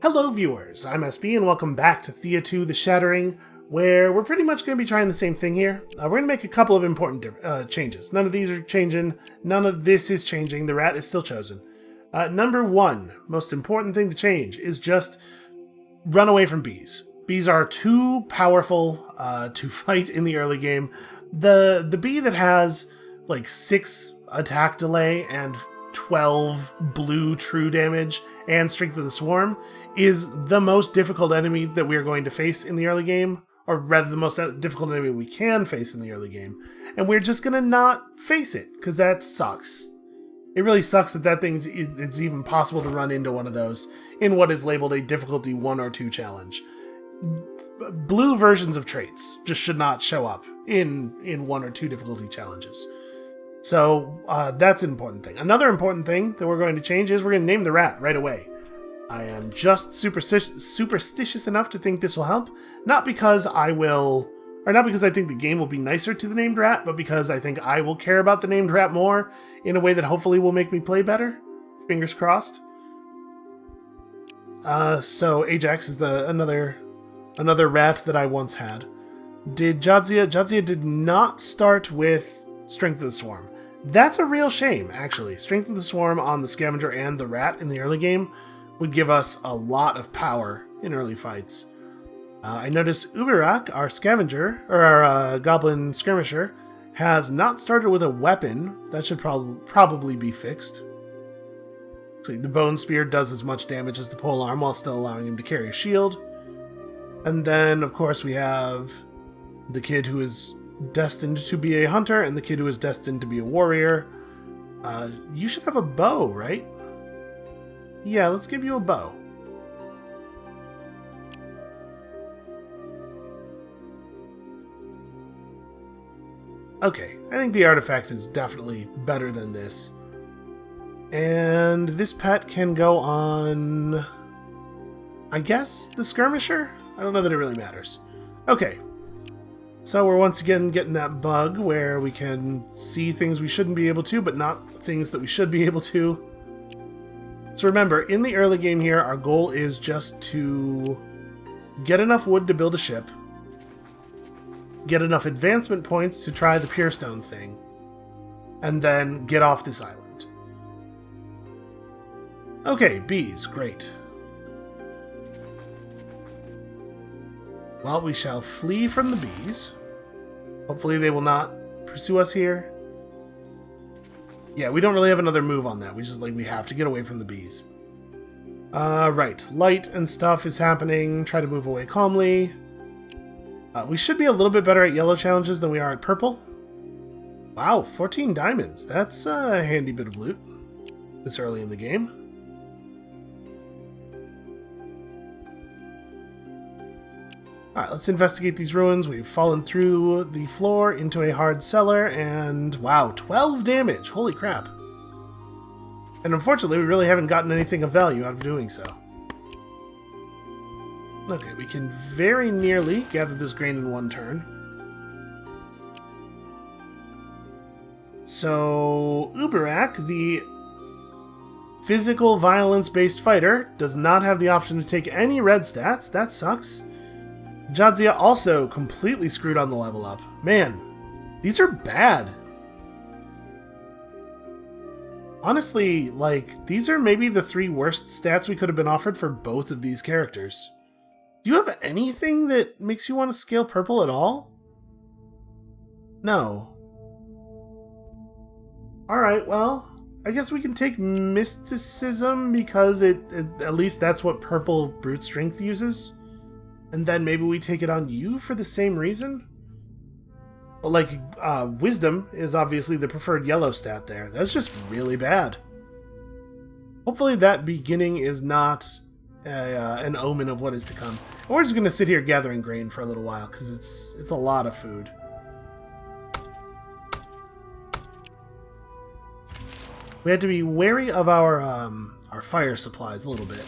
Hello viewers, I'm SB and welcome back to Thea 2 The Shattering, where we're pretty much going to be trying the same thing here. We're going to make a couple of important changes. None of these are changing, none of this is changing, the rat is still chosen. Number one, most important thing to change is just run away from bees. Bees are too powerful to fight in the early game. The bee that has like 6 attack delay and 12 blue true damage and strength of the swarm is the most difficult enemy that we are going to face in the early game, or rather the most difficult enemy we can face in the early game, and we're just gonna not face it, because that sucks. It really sucks that it's even possible to run into one of those in what is labeled a difficulty 1 or 2 challenge. Blue versions of traits just should not show up in 1 or 2 difficulty challenges. So that's an important thing. Another important thing that we're going to change is we're going to name the rat right away. I am just superstitious enough to think this will help, not because I think the game will be nicer to the named rat, but because I think I will care about the named rat more in a way that hopefully will make me play better. Fingers crossed. So Ajax is another rat that I once had. Jadzia did not start with Strength of the Swarm. That's a real shame, actually. Strength of the Swarm on the Scavenger and the rat in the early game would give us a lot of power in early fights. I notice Uberak, our scavenger, or our goblin skirmisher, has not started with a weapon. That should probably be fixed. See, the bone spear does as much damage as the polearm while still allowing him to carry a shield. And then, of course, we have the kid who is destined to be a hunter and the kid who is destined to be a warrior. You should have a bow, right? Yeah, let's give you a bow. Okay, I think the artifact is definitely better than this. And this pet can go on, I guess, the skirmisher? I don't know that it really matters. Okay, so we're once again getting that bug where we can see things we shouldn't be able to, but not things that we should be able to. So remember, in the early game here, our goal is just to get enough wood to build a ship, get enough advancement points to try the Pure Stone thing, and then get off this island. Okay, bees, great. Well, we shall flee from the bees. Hopefully they will not pursue us here. Yeah, we don't really have another move on that. We have to get away from the bees. Right. Light and stuff is happening. Try to move away calmly. We should be a little bit better at yellow challenges than we are at purple. Wow, 14 diamonds. That's a handy bit of loot this early in the game. Alright, let's investigate these ruins. We've fallen through the floor into a hard cellar, and wow, 12 damage! Holy crap. And unfortunately, we really haven't gotten anything of value out of doing so. Okay, we can very nearly gather this grain in one turn. So, Uberak, the physical violence-based fighter, does not have the option to take any red stats. That sucks. Jadzia also completely screwed on the level up. Man, these are bad. Honestly, these are maybe the 3 worst stats we could have been offered for both of these characters. Do you have anything that makes you want to scale purple at all? No. Alright, well, I guess we can take mysticism because at least that's what purple brute strength uses. And then maybe we take it on you for the same reason? Well, wisdom is obviously the preferred yellow stat there. That's just really bad. Hopefully that beginning is not an omen of what is to come. And we're just going to sit here gathering grain for a little while, because it's a lot of food. We had to be wary of our fire supplies a little bit.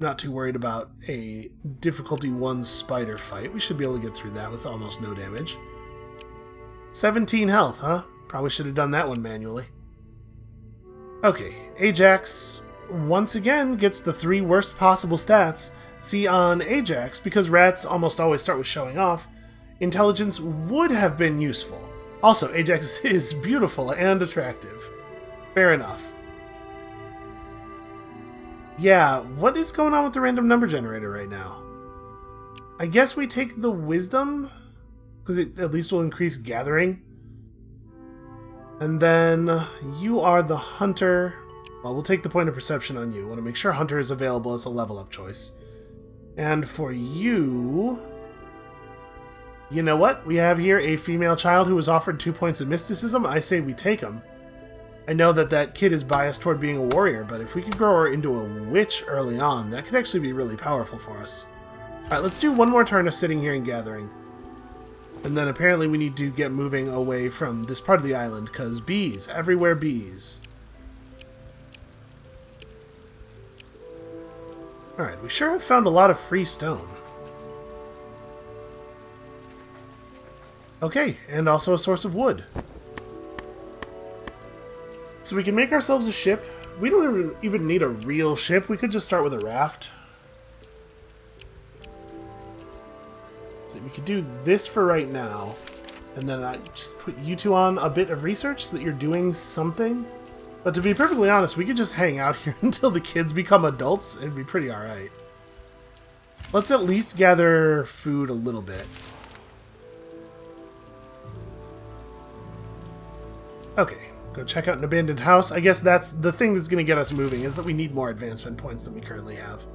Not too worried about a difficulty 1 spider fight. We should be able to get through that with almost no damage. 17 health, huh? Probably should have done that one manually. Okay, Ajax once again gets the 3 worst possible stats. See, on Ajax, because rats almost always start with showing off, intelligence would have been useful. Also, Ajax is beautiful and attractive. Fair enough. Yeah, what is going on with the random number generator right now? I guess we take the wisdom, because it at least will increase gathering. And then you are the hunter. Well, we'll take the point of perception on you. Want to make sure hunter is available as a level up choice. And for you... You know what? We have here a female child who was offered 2 points of mysticism. I say we take them. I know that that kid is biased toward being a warrior, but if we could grow her into a witch early on, that could actually be really powerful for us. Alright, let's do one more turn of sitting here and gathering. And then apparently we need to get moving away from this part of the island, because bees. Everywhere bees. Alright, we sure have found a lot of free stone. Okay, and also a source of wood. So we can make ourselves a ship. We don't even need a real ship. We could just start with a raft. So we could do this for right now. And then I just put you two on a bit of research so that you're doing something. But to be perfectly honest, we could just hang out here until the kids become adults. It'd be pretty alright. Let's at least gather food a little bit. Okay. Go check out an abandoned house. I guess that's the thing that's going to get us moving, is that we need more advancement points than we currently have.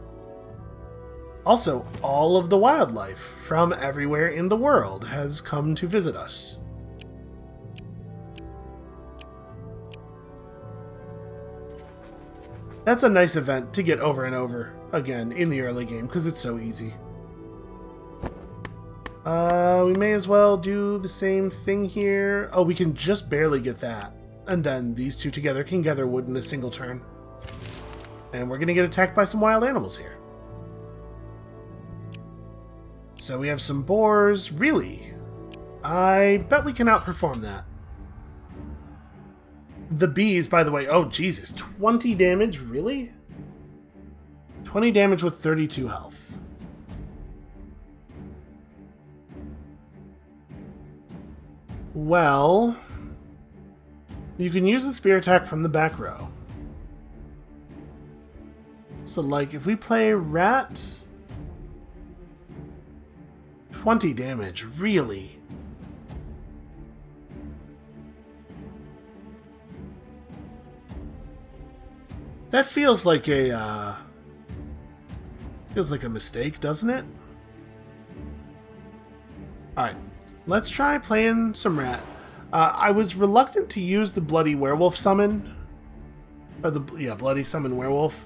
Also, all of the wildlife from everywhere in the world has come to visit us. That's a nice event to get over and over again in the early game, because it's so easy. We may as well do the same thing here. Oh, we can just barely get that. And then these two together can gather wood in a single turn. And we're going to get attacked by some wild animals here. So we have some boars. Really? I bet we can outperform that. The bees, by the way. Oh, Jesus. 20 damage? Really? 20 damage with 32 health. Well... You can use the spear attack from the back row. So, like, if we play rat... 20 damage, really? That feels like a, feels like a mistake, doesn't it? Alright, let's try playing some rat. I was reluctant to use the Bloody Werewolf summon, or Bloody Summon Werewolf,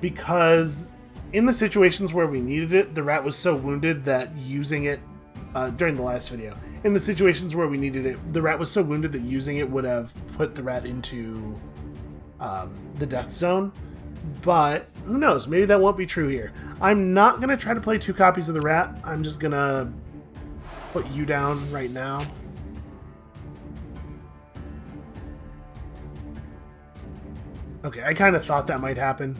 because in the situations where we needed it, the rat was so wounded that using it, during the last video, in the situations where we needed it, the rat was so wounded that using it would have put the rat into the death zone. But who knows, maybe that won't be true here. I'm not going to try to play 2 copies of the rat. I'm just going to put you down right now. Okay, I kind of thought that might happen.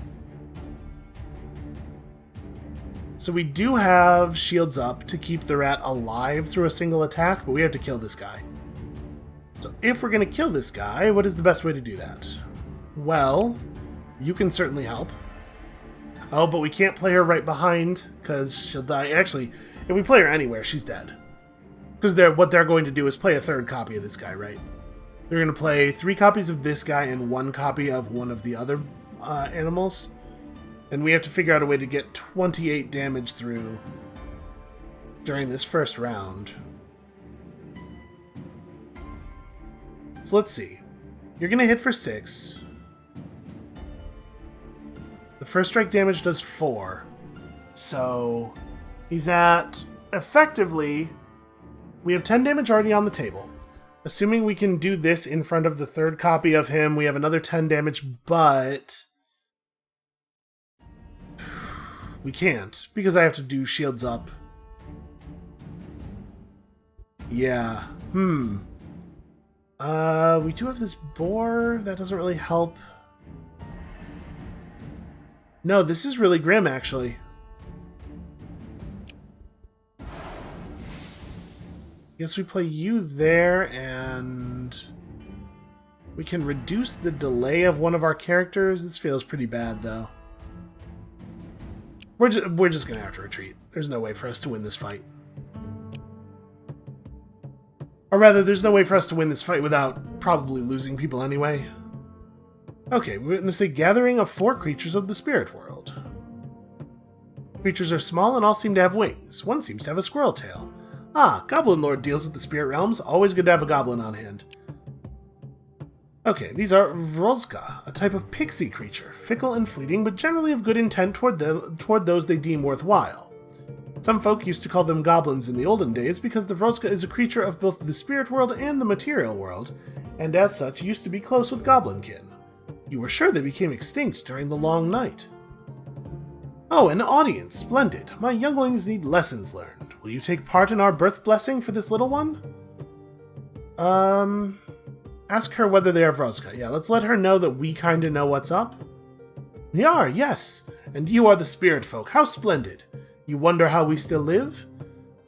So we do have shields up to keep the rat alive through a single attack, but we have to kill this guy. So if we're going to kill this guy, what is the best way to do that? Well, you can certainly help. Oh, but we can't play her right behind, because she'll die. Actually, if we play her anywhere, she's dead. Because what they're going to do is play a 3rd copy of this guy, right? They're going to play 3 copies of this guy and 1 copy of one of the other animals. And we have to figure out a way to get 28 damage through during this first round. So let's see. You're going to hit for 6. The first strike damage does 4. So he's at, effectively, we have 10 damage already on the table. Assuming we can do this in front of the 3rd copy of him, we have another 10 damage, but we can't, because I have to do shields up. Yeah. We do have this boar. That doesn't really help. No, this is really grim, actually. Guess we play you there, and we can reduce the delay of one of our characters. This feels pretty bad, though. We're just gonna have to retreat. There's no way for us to win this fight. Or rather, there's no way for us to win this fight without probably losing people anyway. Okay, we witness a gathering of 4 creatures of the spirit world. Creatures are small and all seem to have wings. One seems to have a squirrel tail. Ah, Goblin Lord deals with the spirit realms. Always good to have a goblin on hand. Okay, these are Vrozka, a type of pixie creature, fickle and fleeting, but generally of good intent toward those they deem worthwhile. Some folk used to call them goblins in the olden days because the Vrozka is a creature of both the spirit world and the material world, and as such used to be close with goblinkin. You were sure they became extinct during the long night. Oh, an audience! Splendid! My younglings need lessons learned. Will you take part in our birth blessing for this little one? Ask her whether they are Vrozka. Yeah, let's let her know that we kinda know what's up. We are, yes! And you are the spirit folk. How splendid! You wonder how we still live?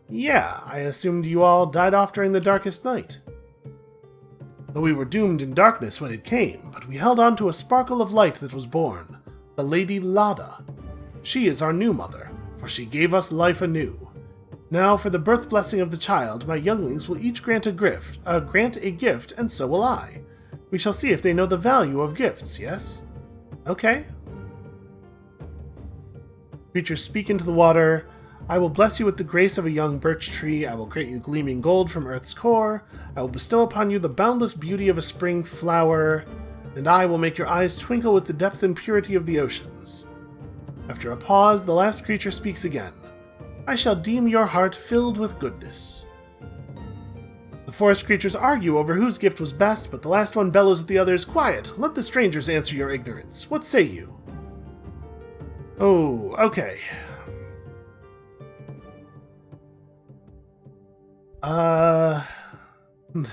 Yeah, I assumed you all died off during the darkest night. Though we were doomed in darkness when it came, but we held on to a sparkle of light that was born, the Lady Lada. She is our new mother, for she gave us life anew. Now, for the birth blessing of the child, my younglings will each grant a gift, and so will I. We shall see if they know the value of gifts, yes? Okay. Creatures speak into the water. I will bless you with the grace of a young birch tree. I will grant you gleaming gold from earth's core. I will bestow upon you the boundless beauty of a spring flower. And I will make your eyes twinkle with the depth and purity of the oceans. After a pause, the last creature speaks again. I shall deem your heart filled with goodness. The forest creatures argue over whose gift was best, but the last one bellows at the others, Quiet! Let the strangers answer your ignorance. What say you? Oh, okay.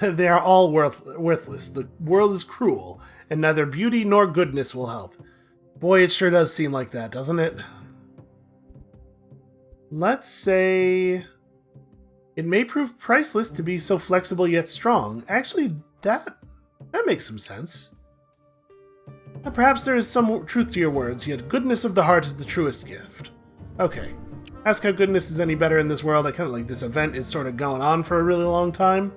They are all worthless. The world is cruel, and neither beauty nor goodness will help. Boy, it sure does seem like that, doesn't it? Let's say it may prove priceless to be so flexible yet strong. Actually, that makes some sense. Perhaps there is some truth to your words, yet goodness of the heart is the truest gift. Okay. Ask how goodness is any better in this world. I kind of like this event is sort of going on for a really long time.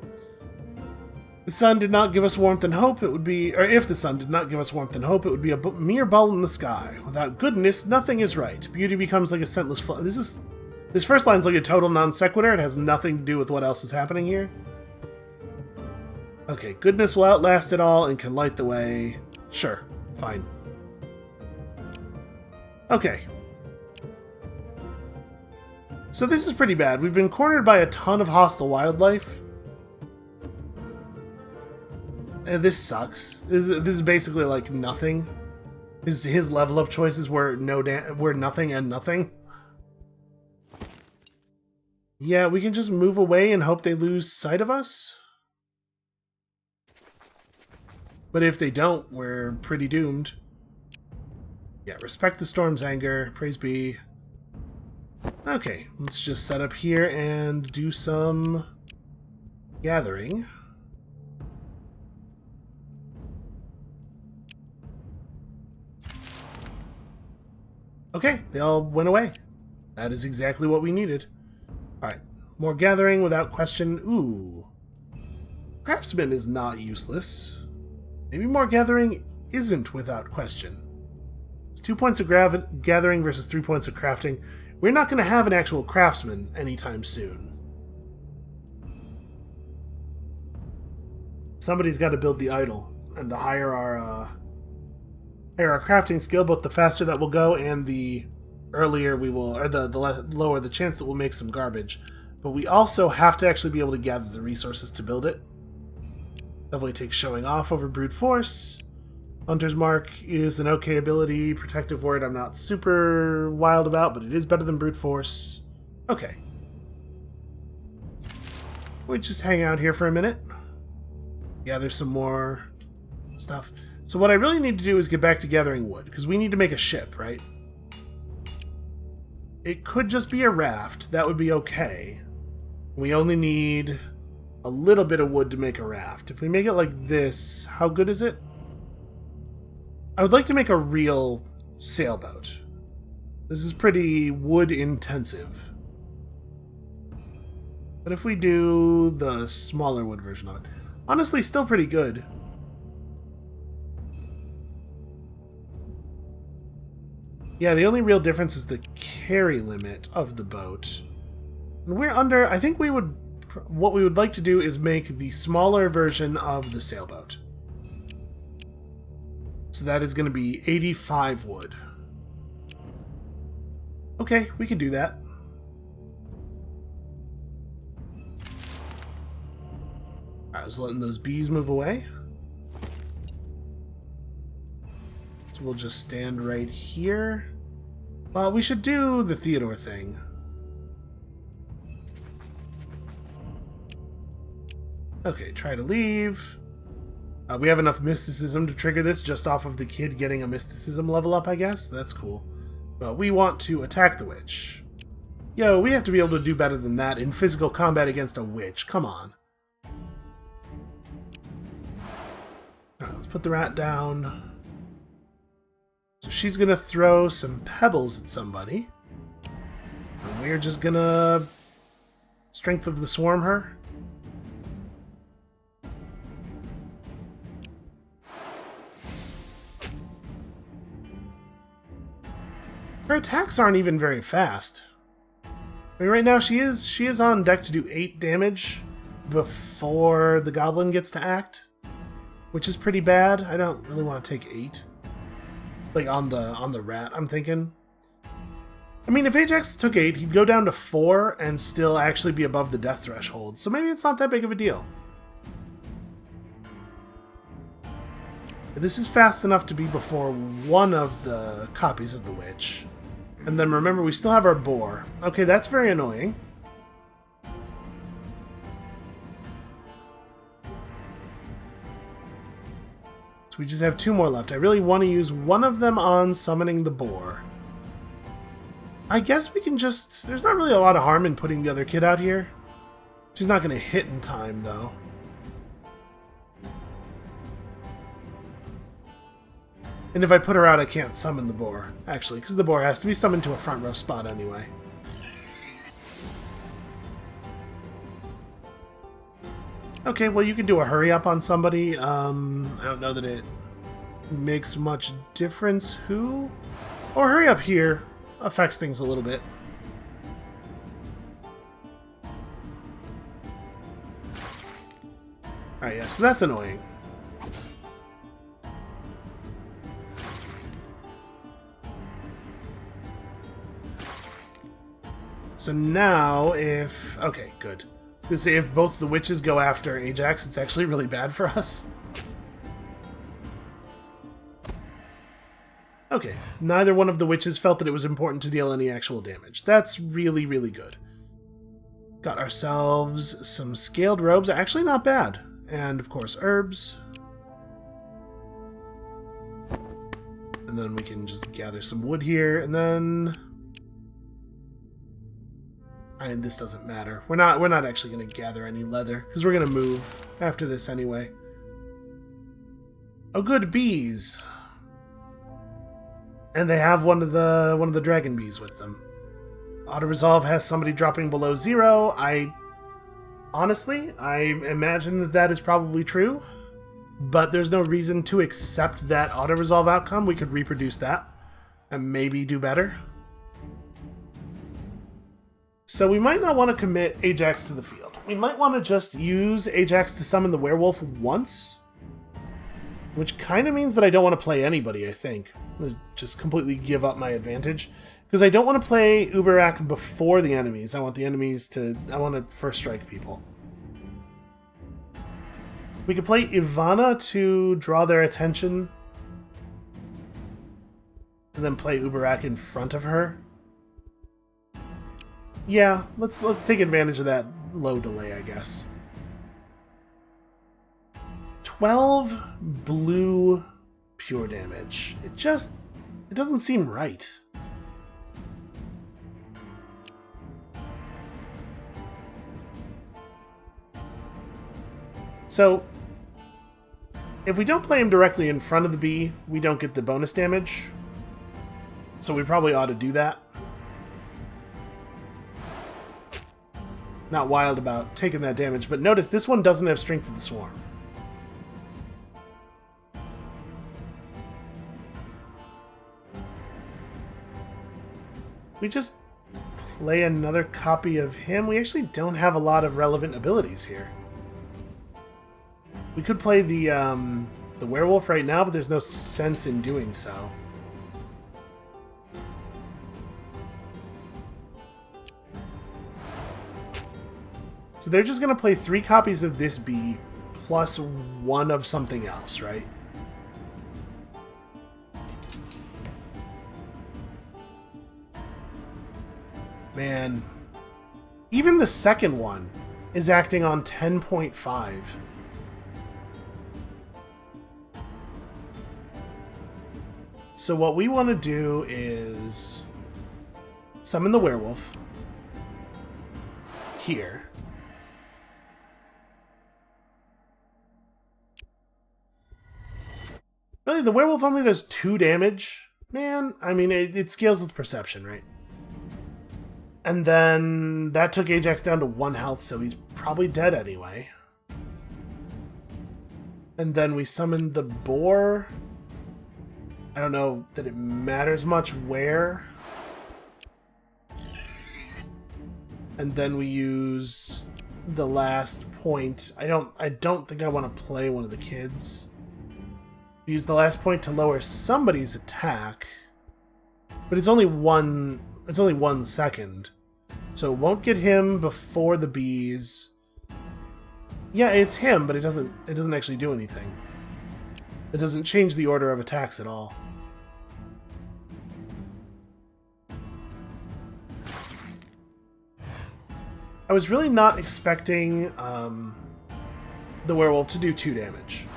The sun did not give us warmth and hope, it would be... Or if the sun did not give us warmth and hope, it would be a mere ball in the sky. Without goodness, nothing is right. Beauty becomes like a scentless flower. This first line's like a total non sequitur. It has nothing to do with what else is happening here. Okay, goodness will outlast it all and can light the way. Sure, fine. Okay. So this is pretty bad. We've been cornered by a ton of hostile wildlife. And this sucks. This is basically like nothing. His level up choices were nothing and nothing. Yeah, we can just move away and hope they lose sight of us. But if they don't, we're pretty doomed. Yeah, respect the storm's anger. Praise be. Okay, let's just set up here and do some gathering. Okay, they all went away. That is exactly what we needed. Alright, more gathering without question. Ooh. Craftsman is not useless. Maybe more gathering isn't without question. It's 2 points of gathering versus 3 points of crafting. We're not going to have an actual craftsman anytime soon. Somebody's got to build the idol, and the higher our crafting skill, both the faster that will go and the earlier we will, or the lower the chance that we'll make some garbage. But we also have to actually be able to gather the resources to build it. Definitely takes showing off over brute force. Hunter's Mark is an okay ability. Protective Word I'm not super wild about, but it is better than brute force. Okay. We just hang out here for a minute. Gather some more stuff. So what I really need to do is get back to gathering wood, because we need to make a ship, right? it could just be a raft. That would be okay. We only need a little bit of wood to make a raft. If we make it like this, how good is it? I would like to make a real sailboat. This is pretty wood intensive. But if we do the smaller wood version of it, honestly, still pretty good. Yeah, the only real difference is the carry limit of the boat. And we're under, I think what we would like to do is make the smaller version of the sailboat. So that is going to be 85 wood. Okay, we can do that. Alright, I was letting those bees move away. So we'll just stand right here. Well, we should do the Theodore thing. Okay, try to leave. We have enough mysticism to trigger this just off of the kid getting a mysticism level up, I guess. That's cool. But we want to attack the witch. Yo, we have to be able to do better than that in physical combat against a witch. Come on. Alright, let's put the rat down. So she's going to throw some pebbles at somebody. And we're just going to strength of the swarm her. Her attacks aren't even very fast. I mean, right now she is on deck to do 8 damage before the goblin gets to act, which is pretty bad. I don't really want to take 8. Like on the rat, I'm thinking. I mean, if Ajax took 8, he'd go down to 4 and still actually be above the death threshold. So maybe it's not that big of a deal. This is fast enough to be before one of the copies of the witch. And then remember, we still have our boar. Okay, that's very annoying. So we just have 2 more left. I really want to use one of them on summoning the boar. I guess we can just... There's not really a lot of harm in putting the other kid out here. She's not going to hit in time, though. And if I put her out, I can't summon the boar, actually, because the boar has to be summoned to a front row spot anyway. Okay, well, you can do a hurry up on somebody. I don't know that it makes much difference who. Or hurry up here affects things a little bit. Alright, yeah, so that's annoying. So now, if... Okay, good. I was going to say, if both the witches go after Ajax, it's actually really bad for us. Okay, neither one of the witches felt that it was important to deal any actual damage. That's really, really good. Got ourselves some scaled robes. Actually not bad. And, of course, herbs. And then we can just gather some wood here, and then... And this doesn't matter. We're not actually going to gather any leather, because we're going to move after this anyway. Oh, good, bees. And they have one of the dragon bees with them. Auto-resolve has somebody dropping below 0. Honestly, I imagine that is probably true, but there's no reason to accept that auto-resolve outcome. We could reproduce that and maybe do better. So we might not want to commit Ajax to the field. We might want to just use Ajax to summon the werewolf once, which kind of means that I don't want to play anybody, I think. Just completely give up my advantage. Because I don't want to play Uberak before the enemies. I want to first strike people. We could play Ivana to draw their attention. And then play Uberak in front of her. Yeah, let's take advantage of that low delay, I guess. 12 blue pure damage. It doesn't seem right. So, if we don't play him directly in front of the bee, we don't get the bonus damage. So we probably ought to do that. Not wild about taking that damage, but notice this one doesn't have Strength of the Swarm. We just play another copy of him. We actually don't have a lot of relevant abilities here. We could play the werewolf right now, but there's no sense in doing so. So they're just going to play 3 copies of this bee plus 1 of something else, right? Man, even the second one is acting on 10.5. So what we want to do is summon the werewolf here. Really, the werewolf only does 2 damage? Man, I mean, it scales with perception, right? And then that took Ajax down to 1 health, so he's probably dead anyway. And then we summoned the boar. I don't know that it matters much where. And then we use the last point. I don't think I want to play one of the kids. Use the last point to lower somebody's attack, but it's only 1 second, so it won't get him before the bees. Yeah, it's him, but it doesn't actually do anything. It doesn't change the order of attacks at all. I was really not expecting the werewolf to do 2 damage.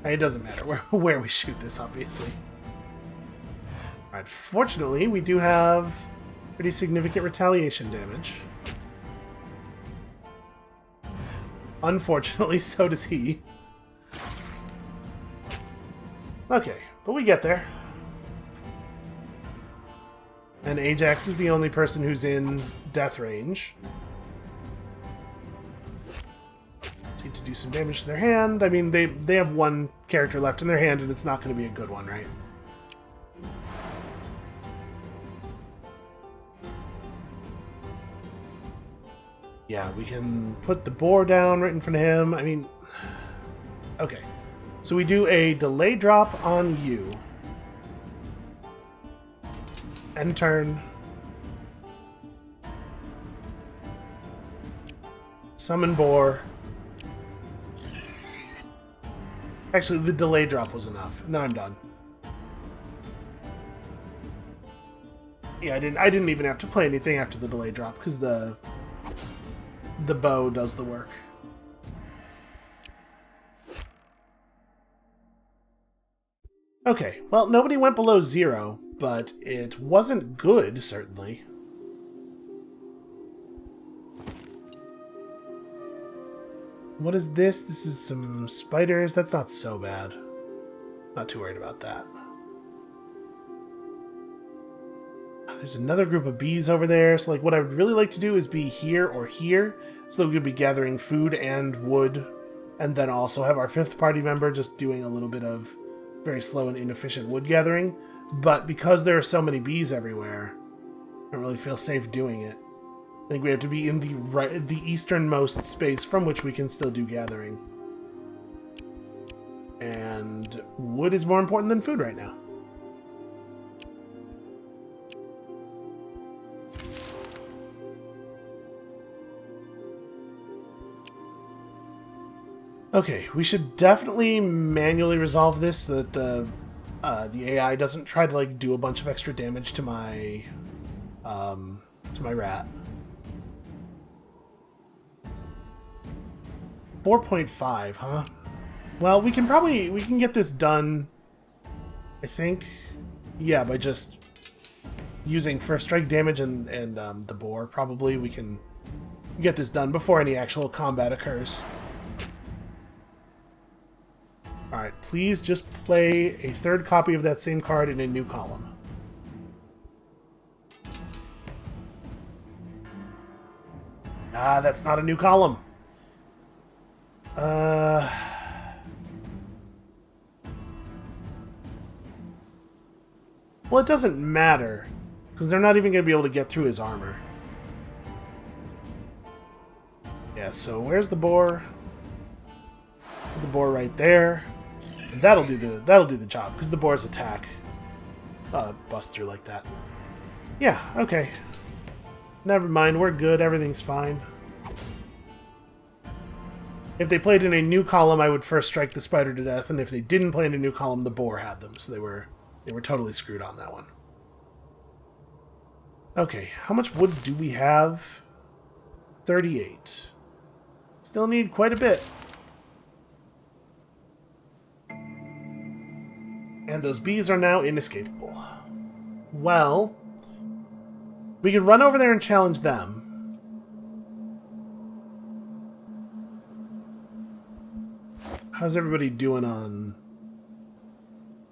It doesn't matter where we shoot this, obviously. Alright, fortunately, we do have pretty significant retaliation damage. Unfortunately, so does he. Okay, but we get there. And Ajax is the only person who's in death range. Need to do some damage to their hand. I mean, they have 1 character left in their hand, and it's not going to be a good one, right? Yeah, we can put the boar down right in front of him. I mean, okay. So we do a delay drop on you. End turn. Summon boar. Actually, the delay drop was enough, and then I'm done. Yeah, I didn't even have to play anything after the delay drop because the bow does the work. Okay, well, nobody went below 0, but it wasn't good, certainly. What is this? This is some spiders. That's not so bad. Not too worried about that. There's another group of bees over there. So, like, what I would really like to do is be here or here. So we could be gathering food and wood. And then also have our 5th party member just doing a little bit of very slow and inefficient wood gathering. But because there are so many bees everywhere, I don't really feel safe doing it. I think we have to be in the easternmost space from which we can still do gathering. And wood is more important than food right now. Okay, we should definitely manually resolve this so that the AI doesn't try to like do a bunch of extra damage to my rat. 4.5, huh? Well, we can get this done, I think. Yeah, by just using first strike damage and the boar, probably we can get this done before any actual combat occurs. Alright, please just play a third copy of that same card in a new column. Ah, that's not a new column. Well, it doesn't matter, because they're not even going to be able to get through his armor. Yeah, so where's the boar? The boar right there. And that'll do the job, because the boar's attack busts through like that. Yeah, okay. Never mind, we're good, everything's fine. If they played in a new column, I would first strike the spider to death, and if they didn't play in a new column, the boar had them, so they were totally screwed on that one. Okay, how much wood do we have? 38. Still need quite a bit. And those bees are now inescapable. Well, we could run over there and challenge them. How's everybody doing on...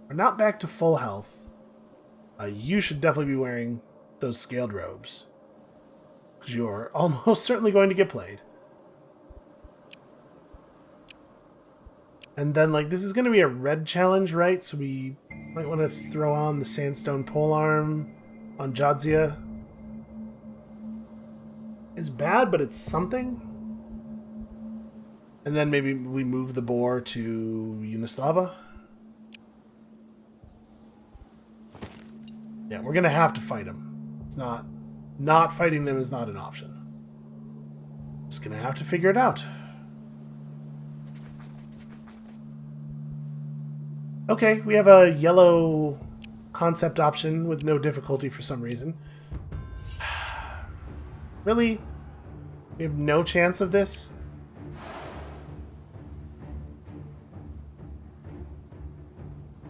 We're not back to full health. You should definitely be wearing those scaled robes, because you're almost certainly going to get played. And then, like, this is going to be a red challenge, right? So we might want to throw on the sandstone polearm on Jadzia. It's bad, but it's something. And then maybe we move the boar to Unislava. Yeah, we're going to have to fight him. It's not fighting them is not an option. Just going to have to figure it out. Okay, we have a yellow concept option with no difficulty for some reason. Really? We have no chance of this?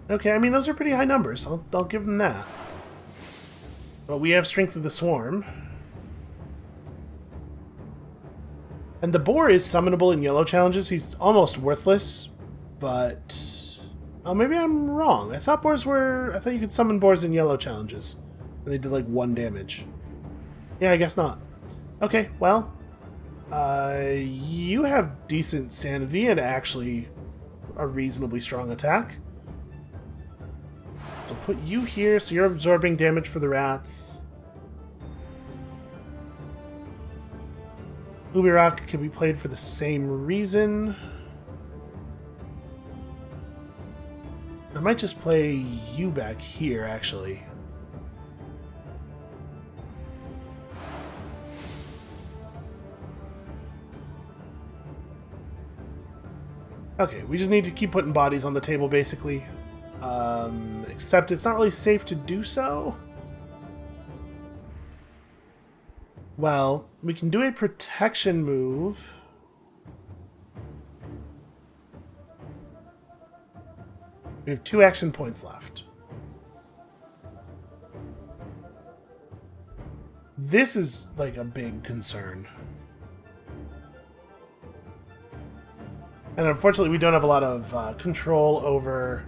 Okay, I mean, those are pretty high numbers. I'll give them that. But we have Strength of the Swarm. And the boar is summonable in yellow challenges. He's almost worthless, but... Oh, maybe I'm wrong. I thought you could summon boars in yellow challenges. And they did like 1 damage. Yeah, I guess not. Okay, well... you have decent sanity and actually a reasonably strong attack. So put you here, so you're absorbing damage for the rats. Ubirak can be played for the same reason. I might just play you back here, actually. Okay, we just need to keep putting bodies on the table, basically. Except it's not really safe to do so. Well, we can do a protection move. We have 2 action points left. This is like a big concern. And unfortunately, we don't have a lot of control over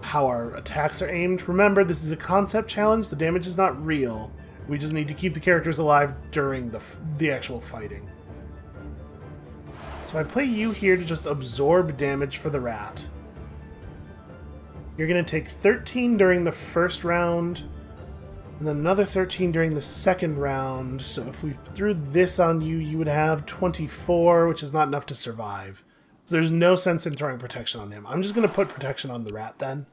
how our attacks are aimed. Remember, this is a concept challenge. The damage is not real. We just need to keep the characters alive during the actual fighting. So I play you here to just absorb damage for the rat. You're going to take 13 during the first round, and then another 13 during the second round. So if we threw this on you, you would have 24, which is not enough to survive. So there's no sense in throwing protection on him. I'm just going to put protection on the rat then.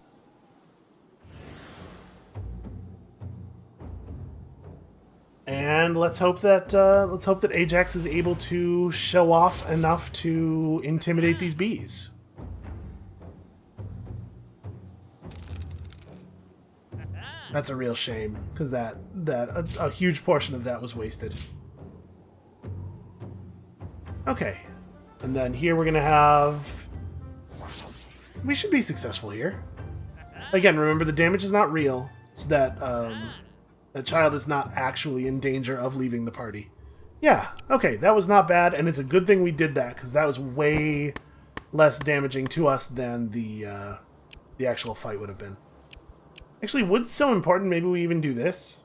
And let's hope that Ajax is able to show off enough to intimidate these bees. That's a real shame, because a huge portion of that was wasted. Okay, and then here we're gonna have. We should be successful here. Again, remember the damage is not real, so that That child is not actually in danger of leaving the party. Yeah, okay, that was not bad, and it's a good thing we did that, because that was way less damaging to us than the actual fight would have been. Actually, wood's so important, maybe we even do this.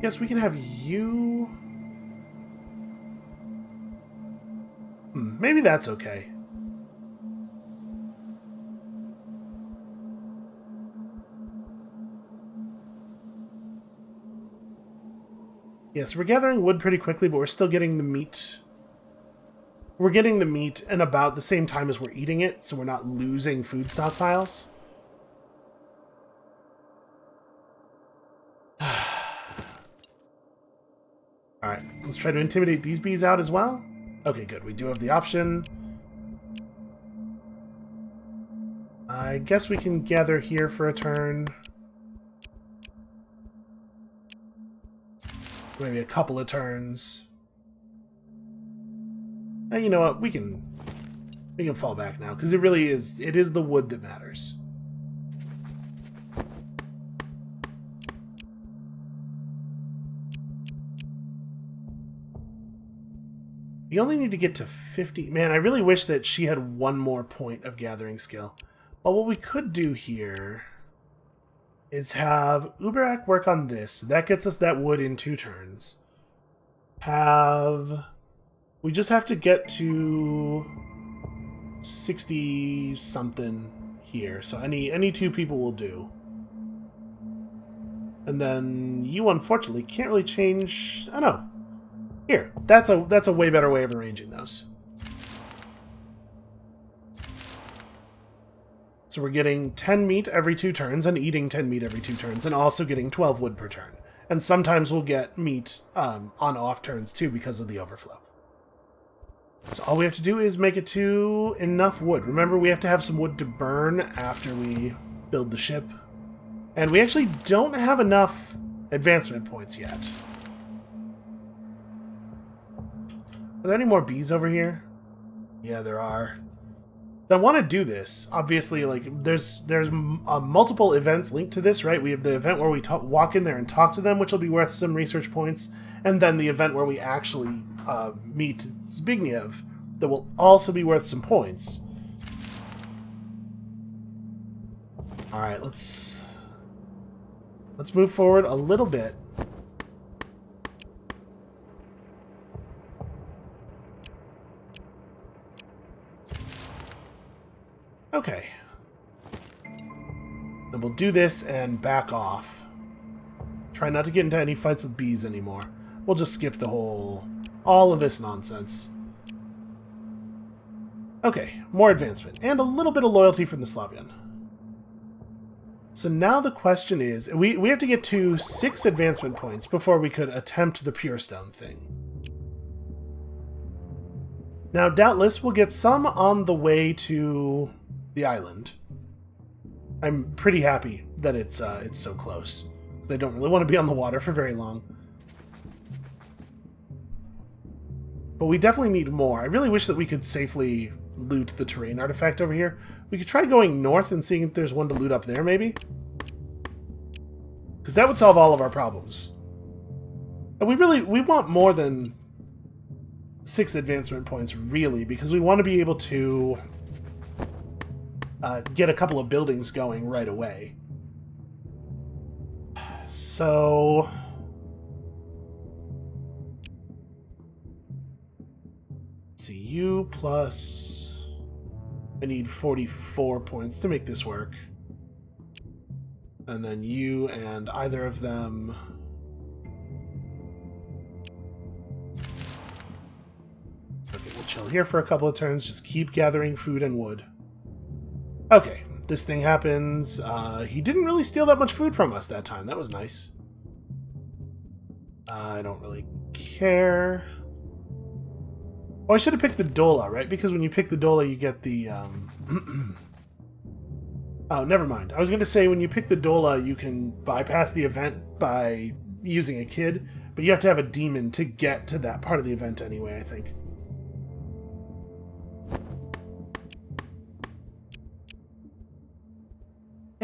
Yes, we can have you... maybe that's okay. Yes, we're gathering wood pretty quickly, but we're still getting the meat. We're getting the meat in about the same time as we're eating it, so we're not losing food stockpiles. Alright, let's try to intimidate these bees out as well. Okay, good. We do have the option. I guess we can gather here for a turn. Maybe a couple of turns. And you know what? We can fall back now, because it is the wood that matters. We only need to get to 50. Man, I really wish that she had one more point of gathering skill. Well, what we could do here is have Uberak work on this. That gets us that wood in 2 turns. We just have to get to 60-something here. So any 2 people will do. And then you, unfortunately, can't really change... Oh, no. Here. That's a way better way of arranging those. So we're getting 10 meat every 2 turns and eating 10 meat every 2 turns and also getting 12 wood per turn. And sometimes we'll get meat on off turns too because of the overflow. So all we have to do is make it to enough wood. Remember, we have to have some wood to burn after we build the ship. And we actually don't have enough advancement points yet. Are there any more bees over here? Yeah, there are. I want to do this. Obviously, like there's multiple events linked to this, right? We have the event where we walk in there and talk to them, which will be worth some research points, and then the event where we actually meet Zbigniew, that will also be worth some points. All right, let's move forward a little bit. Okay. Then we'll do this and back off. Try not to get into any fights with bees anymore. We'll just skip all of this nonsense. Okay, more advancement. And a little bit of loyalty from the Slavian. So now the question is, we have to get to 6 advancement points before we could attempt the Pure Stone thing. Now, doubtless, we'll get some on the way to the island. I'm pretty happy that it's so close. They don't really want to be on the water for very long. But we definitely need more. I really wish that we could safely loot the terrain artifact over here. We could try going north and seeing if there's one to loot up there, maybe? Because that would solve all of our problems. And we want more than 6 advancement points, really, because we want to be able to get a couple of buildings going right away. So... let's see, you plus... I need 44 points to make this work. And then you and either of them... okay, we'll chill here for a couple of turns, just keep gathering food and wood. Okay, this thing happens. He didn't really steal that much food from us that time. That was nice. I don't really care. Oh, I should have picked the Dola, right? Because when you pick the Dola, you get the... oh, never mind. I was going to say, when you pick the Dola, you can bypass the event by using a kid, but you have to have a demon to get to that part of the event anyway, I think.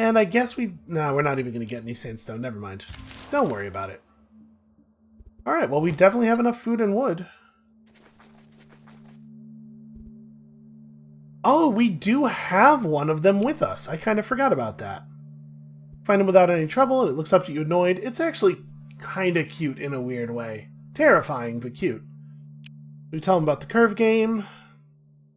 And I guess no, we're not even going to get any sandstone. Never mind. Don't worry about it. Alright, well, we definitely have enough food and wood. Oh, we do have one of them with us. I kind of forgot about that. Find him without any trouble, and it looks up at you annoyed. It's actually kind of cute in a weird way. Terrifying, but cute. We tell him about the curve game.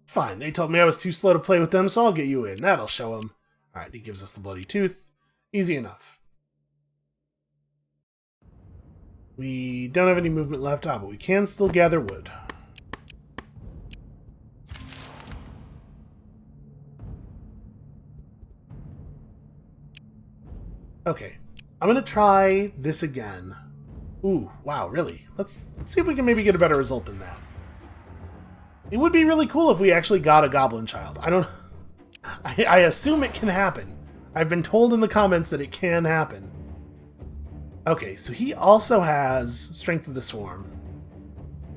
Fine, they told me I was too slow to play with them, so I'll get you in. That'll show him. Alright, he gives us the bloody tooth. Easy enough. We don't have any movement left, but we can still gather wood. Okay, I'm gonna try this again. Ooh, wow, really? Let's see if we can maybe get a better result than that. It would be really cool if we actually got a goblin child. I assume it can happen. I've been told in the comments that it can happen. Okay, so he also has Strength of the Swarm.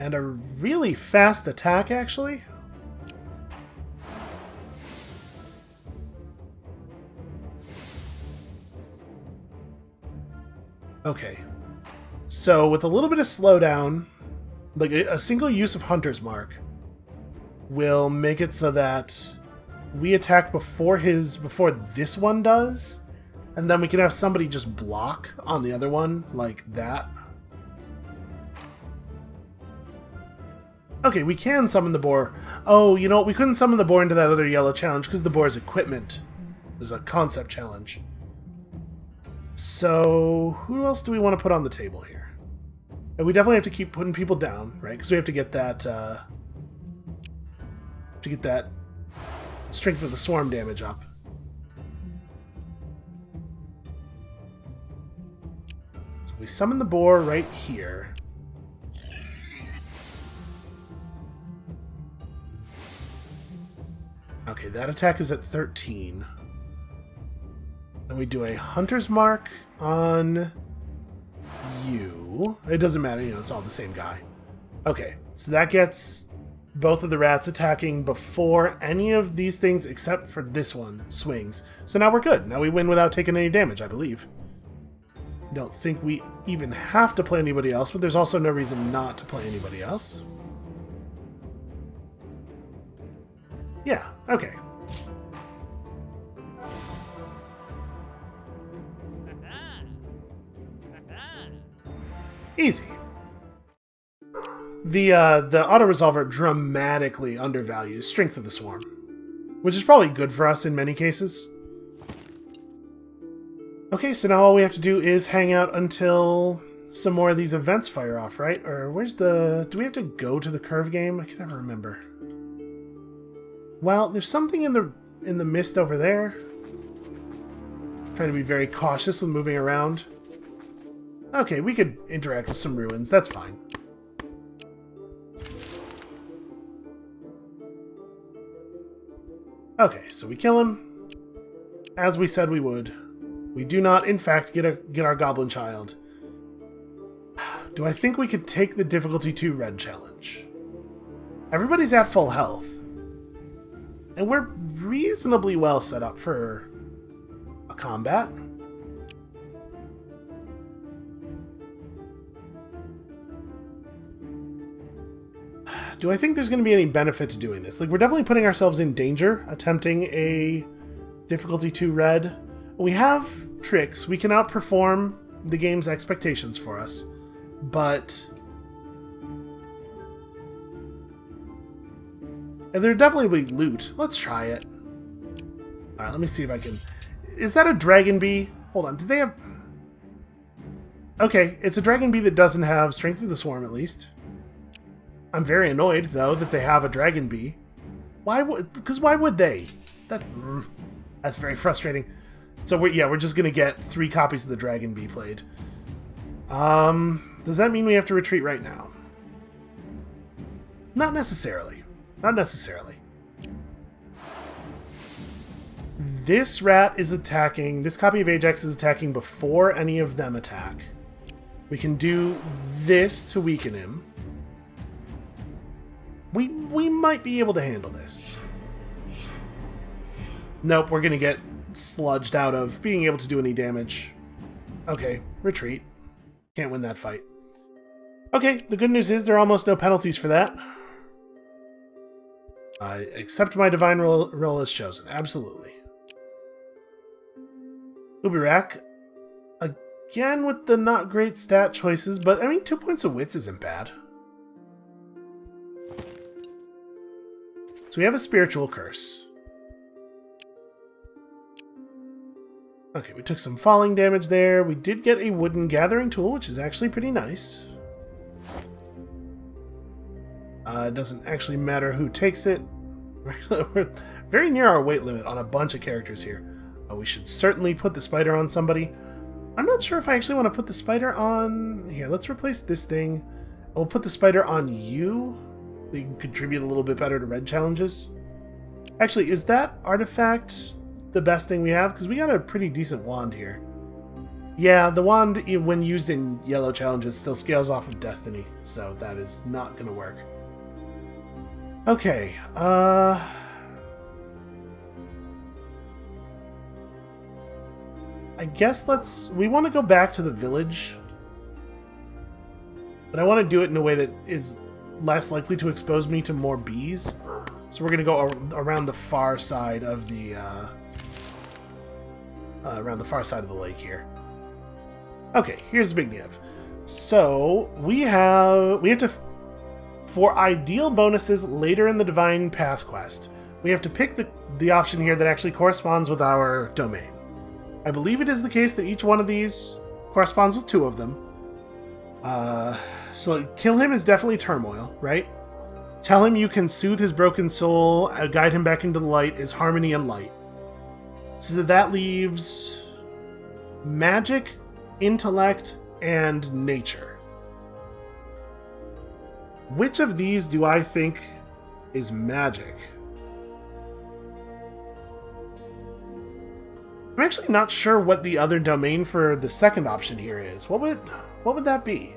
And a really fast attack, actually. Okay. So, with a little bit of slowdown, like a single use of Hunter's Mark will make it so that we attack before this one does, and then we can have somebody just block on the other one, like that. Okay, we can summon the boar. Oh, you know what? We couldn't summon the boar into that other yellow challenge because the boar's equipment is a concept challenge. So, who else do we want to put on the table here? And we definitely have to keep putting people down, right? Because we have to get that, Strength of the Swarm damage up. So we summon the boar right here. Okay, that attack is at 13. And we do a Hunter's Mark on you. It doesn't matter, you know, it's all the same guy. Okay, so that gets both of the rats attacking before any of these things, except for this one, swings. So now we're good. Now we win without taking any damage, I believe. Don't think we even have to play anybody else, but there's also no reason not to play anybody else. Yeah, okay. Easy. The auto-resolver dramatically undervalues Strength of the Swarm, which is probably good for us in many cases. Okay, so now all we have to do is hang out until some more of these events fire off, right? Or where's the... Do we have to go to the curve game? I can never remember. Well, there's something in the mist over there. Trying to be very cautious with moving around. Okay, we could interact with some ruins. That's fine. Okay, so we kill him, as we said we would. We do not, in fact, get our goblin child. Do I think we could take the difficulty 2 red challenge? Everybody's at full health. And we're reasonably well set up for a combat. Do I think there's going to be any benefit to doing this? Like, we're definitely putting ourselves in danger, attempting a difficulty 2 red. We have tricks. We can outperform the game's expectations for us. But... and there definitely will be loot. Let's try it. Alright, let me see if I can... Is that a dragon bee? Hold on, do they have... Okay, it's a dragon bee that doesn't have Strength of the Swarm, at least. I'm very annoyed, though, that they have a dragon bee. Why would... Because why would they? That's very frustrating. So, we're just going to get 3 copies of the dragon bee played. Does that mean we have to retreat right now? Not necessarily. Not necessarily. This rat is attacking... This copy of Ajax is attacking before any of them attack. We can do this to weaken him. We might be able to handle this. Nope, we're gonna get sludged out of being able to do any damage. Okay, retreat. Can't win that fight. Okay, the good news is there are almost no penalties for that. I accept my divine role as chosen. Absolutely. Ubirak. Again with the not great stat choices, but I mean 2 points of wits isn't bad. So we have a spiritual curse. Okay, we took some falling damage there. We did get a wooden gathering tool, which is actually pretty nice. It doesn't actually matter who takes it. We're very near our weight limit on a bunch of characters here. We should certainly put the spider on somebody. I'm not sure if I actually want to put the spider on... Here, let's replace this thing. We'll put the spider on you. You can contribute a little bit better to red challenges. Actually, is that artifact the best thing we have? Because we got a pretty decent wand here. Yeah, the wand, when used in yellow challenges, still scales off of destiny. So that is not going to work. Okay, I guess we want to go back to the village. But I want to do it in a way that is less likely to expose me to more bees. So we're going to go around the far side of the, lake here. Okay, here's the big nev. So, we have to... For ideal bonuses later in the Divine Path quest, we have to pick the option here that actually corresponds with our domain. I believe it is the case that each one of these corresponds with 2 of them. So kill him is definitely turmoil, right? Tell him you can soothe his broken soul, guide him back into the light is harmony and light. So that leaves magic, intellect, and nature. Which of these do I think is magic? I'm actually not sure what the other domain for the second option here is. What would that be?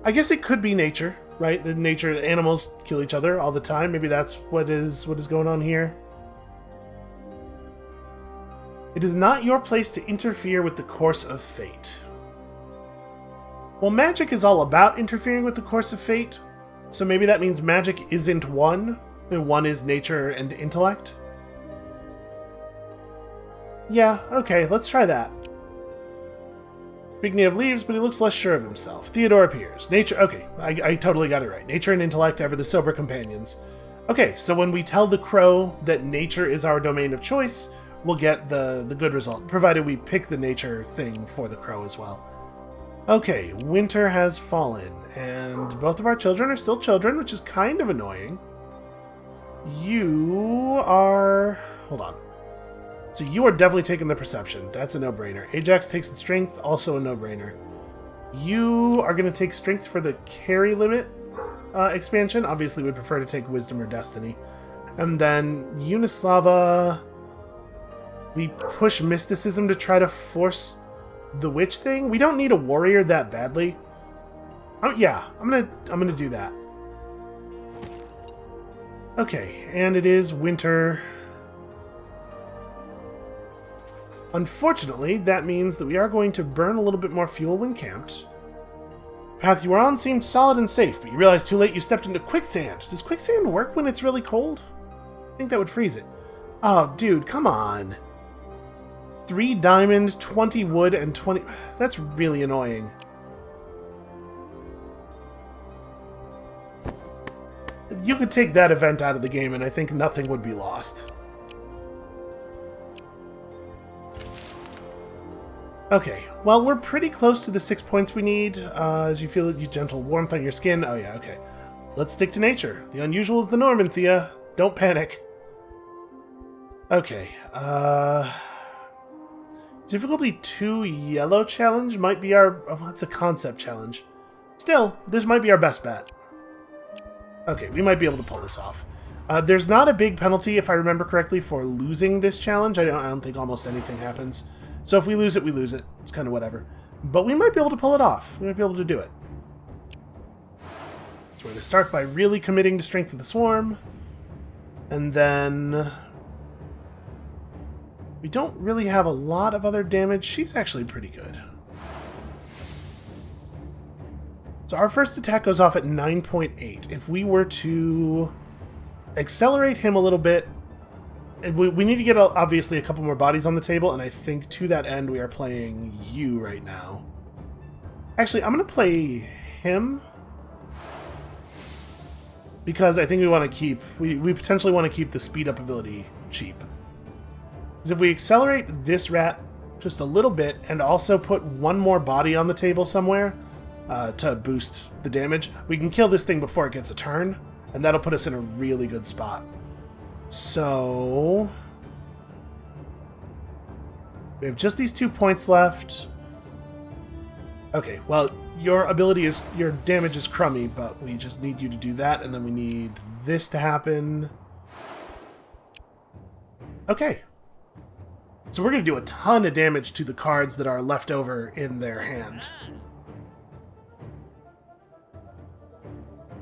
I guess it could be nature, right? The nature animals kill each other all the time. Maybe that's what is going on here. It is not your place to interfere with the course of fate. Well, magic is all about interfering with the course of fate, so maybe that means magic isn't one, and one is nature and intellect? Yeah, okay, let's try that. Bigniev leaves, but he looks less sure of himself. Theodore appears. Nature, okay, I totally got it right. Nature and intellect ever the sober companions. Okay, so when we tell the crow that nature is our domain of choice, we'll get the good result, provided we pick the nature thing for the crow as well. Okay, winter has fallen, and both of our children are still children, which is kind of annoying. You are... Hold on. So you are definitely taking the perception. That's a no-brainer. Ajax takes the strength, also a no-brainer. You are going to take strength for the carry limit expansion. Obviously, we'd prefer to take wisdom or destiny. And then Unislava... We push mysticism to try to force... the witch thing? We don't need a warrior that badly. Oh yeah, I'm gonna do that. Okay, and it is winter. Unfortunately, that means that we are going to burn a little bit more fuel when camped. Path you were on seemed solid and safe, but you realized too late you stepped into quicksand. Does quicksand work when it's really cold? I think that would freeze it. Oh, dude, come on. 3 diamond, 20 wood, and 20... That's really annoying. You could take that event out of the game and I think nothing would be lost. Okay, well, we're pretty close to the 6 points we need. As you feel your gentle warmth on your skin. Oh yeah, okay. Let's stick to nature. The unusual is the norm, Thea. Don't panic. Okay, difficulty 2 yellow challenge might be our... Oh, that's a concept challenge. Still, this might be our best bet. Okay, we might be able to pull this off. There's not a big penalty, if I remember correctly, for losing this challenge. I don't think almost anything happens. So if we lose it, we lose it. It's kind of whatever. But we might be able to pull it off. We might be able to do it. So we're going to start by really committing to Strength of the Swarm. And then... We don't really have a lot of other damage. She's actually pretty good. So our first attack goes off at 9.8. If we were to accelerate him a little bit, we need to get, obviously, a couple more bodies on the table, and I think to that end we are playing you right now. Actually, I'm going to play him, because I think we want to keep, we potentially want to keep the speed up ability cheap. Because if we accelerate this rat just a little bit, and also put one more body on the table somewhere, to boost the damage, we can kill this thing before it gets a turn, and that'll put us in a really good spot. So we have just these 2 points left. Okay, well, your damage is crummy, but we just need you to do that, and then we need this to happen. Okay. So we're going to do a ton of damage to the cards that are left over in their hand.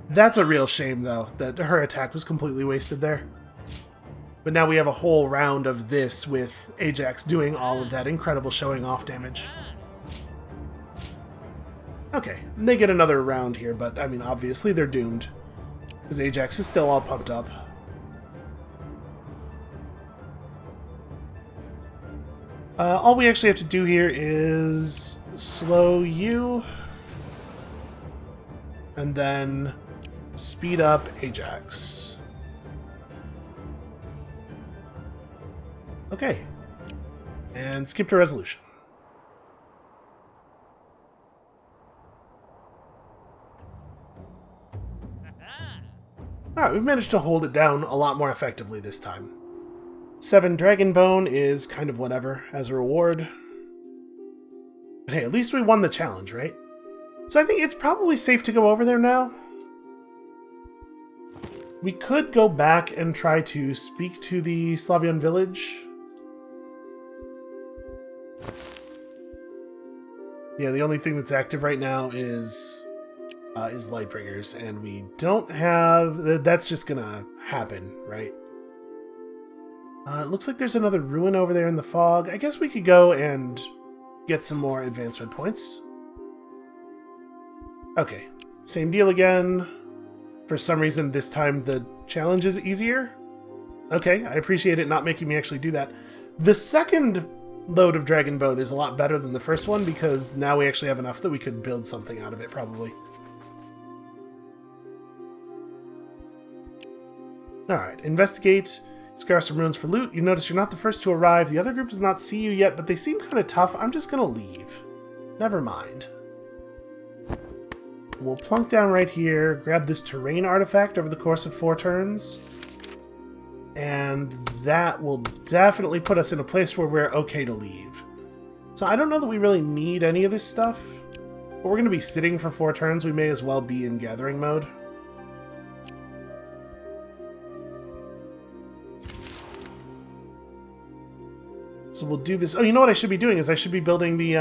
That's a real shame, though, that her attack was completely wasted there. But now we have a whole round of this with Ajax doing all of that incredible showing off damage. Okay, and they get another round here, but, I mean, obviously they're doomed. Because Ajax is still all pumped up. All we actually have to do here is slow you. And then speed up Ajax. Okay. And skip to resolution. Alright, we've managed to hold it down a lot more effectively this time. 7 Dragon Bone is kind of whatever as a reward. But hey, at least we won the challenge, right? So I think it's probably safe to go over there now. We could go back and try to speak to the Slavian village. Yeah, the only thing that's active right now is Lightbringers, and we don't have... That's just gonna happen, right? It looks like there's another ruin over there in the fog. I guess we could go and get some more advancement points. Okay, same deal again. For some reason, this time the challenge is easier. Okay, I appreciate it not making me actually do that. The second load of Dragon Bone is a lot better than the first one, because now we actually have enough that we could build something out of it, probably. Alright, investigate. Scour some ruins for loot. You notice you're not the first to arrive. The other group does not see you yet, but they seem kind of tough. I'm just going to leave. Never mind. We'll plunk down right here, grab this terrain artifact over the course of 4 turns. And that will definitely put us in a place where we're okay to leave. So I don't know that we really need any of this stuff. But we're going to be sitting for 4 turns. We may as well be in gathering mode. So we'll do this. Oh, you know what I should be doing is I should be building the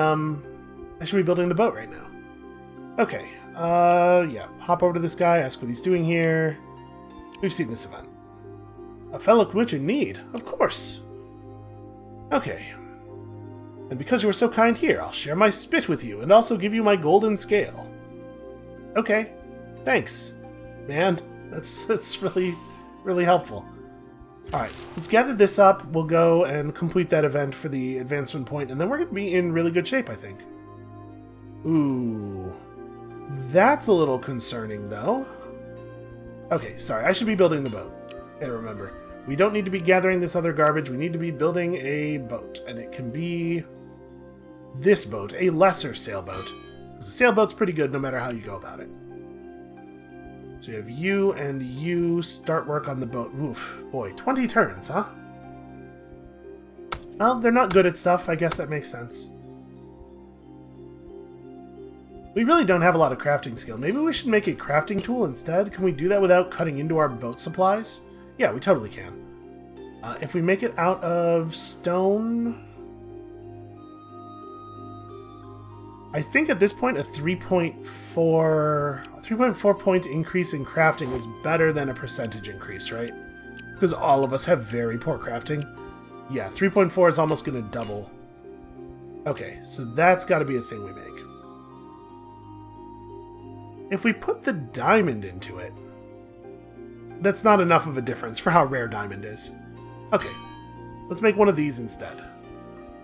boat right now. Okay. Yeah. Hop over to this guy, ask what he's doing here. We've seen this event. A fellow witch in need, of course. Okay. And because you were so kind here, I'll share my spit with you and also give you my golden scale. Okay. Thanks. Man, that's really, really helpful. Alright, let's gather this up. We'll go and complete that event for the advancement point, and then we're going to be in really good shape, I think. Ooh. That's a little concerning, though. Okay, sorry. I should be building the boat. Gotta remember. We don't need to be gathering this other garbage. We need to be building a boat, and it can be this boat, a lesser sailboat. Because the sailboat's pretty good no matter how you go about it. So you have you and you start work on the boat. Oof, boy, 20 turns, huh? Well, they're not good at stuff. I guess that makes sense. We really don't have a lot of crafting skill. Maybe we should make a crafting tool instead? Can we do that without cutting into our boat supplies? Yeah, we totally can. If we make it out of stone... I think at this point a 3.4 point increase in crafting is better than a percentage increase, right? Because all of us have very poor crafting. Yeah, 3.4 is almost going to double. Okay, so that's got to be a thing we make. If we put the diamond into it, that's not enough of a difference for how rare diamond is. Okay, let's make one of these instead.